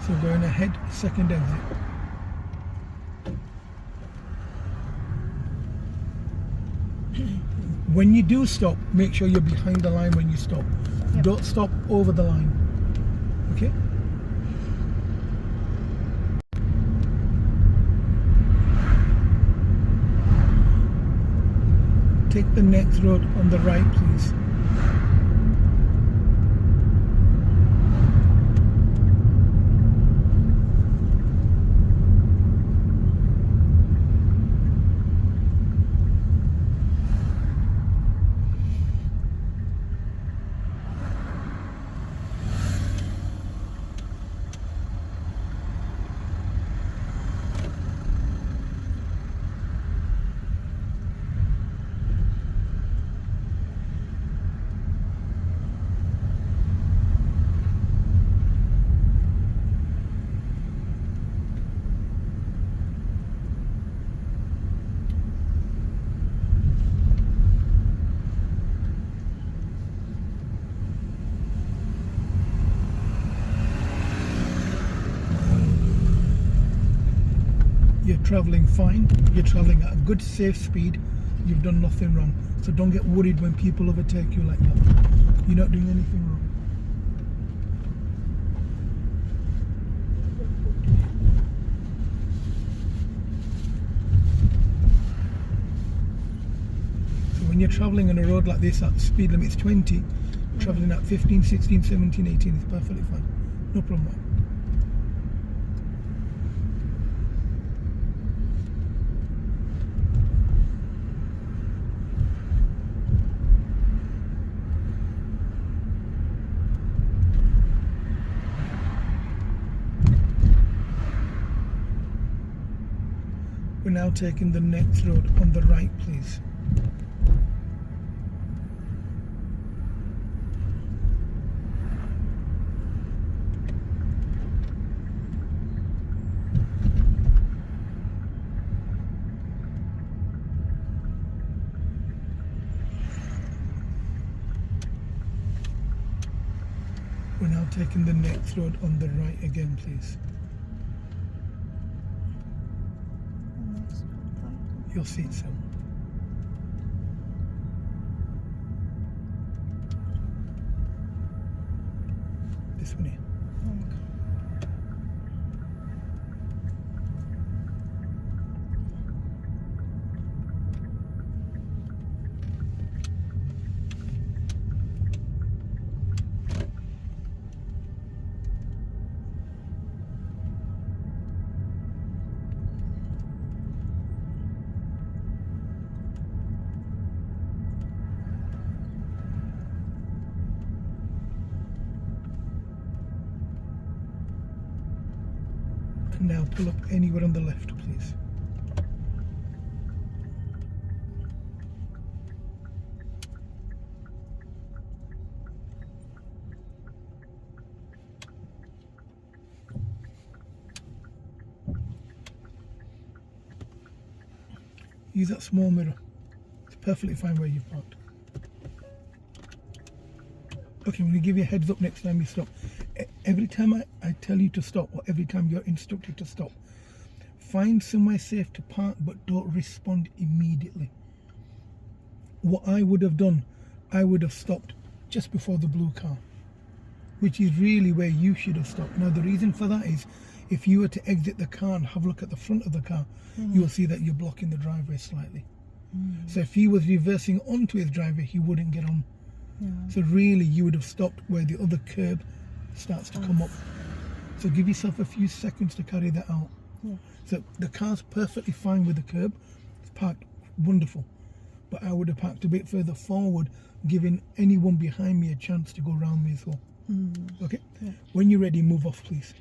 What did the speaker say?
So going ahead, second exit. When you do stop, make sure you're behind the line when you stop. Yep. Don't stop over the line. Okay? Take the next road on the right, please. You're travelling fine, you're travelling at a good safe speed, you've done nothing wrong. So don't get worried when people overtake you like that. You're not doing anything wrong. So when you're travelling on a road like this, at speed limit's 20, travelling at 15, 16, 17, 18 is perfectly fine. No problem. We're now taking the next road on the right, please. We're now taking the next road on the right again, please. You'll see it soon. This one here. And now pull up anywhere on the left, please. Use that small mirror. It's perfectly fine where you've parked. Okay, I'm going to give you a heads up next time you stop. Every time I tell you to stop, or every time you're instructed to stop, find somewhere safe to park, but don't respond immediately. What I would have done, I would have stopped just before the blue car, which is really where you should have stopped. Now, the reason for that is, if you were to exit the car and have a look at the front of the car, you will see that you're blocking the driveway slightly. So if he was reversing onto his driveway, he wouldn't get on. So really, you would have stopped where the other curb starts to come up. So give yourself a few seconds to carry that out. So the car's perfectly fine with the curb. It's parked wonderful. But I would have parked a bit further forward, giving anyone behind me a chance to go around me as well. Okay? When you're ready, move off, please.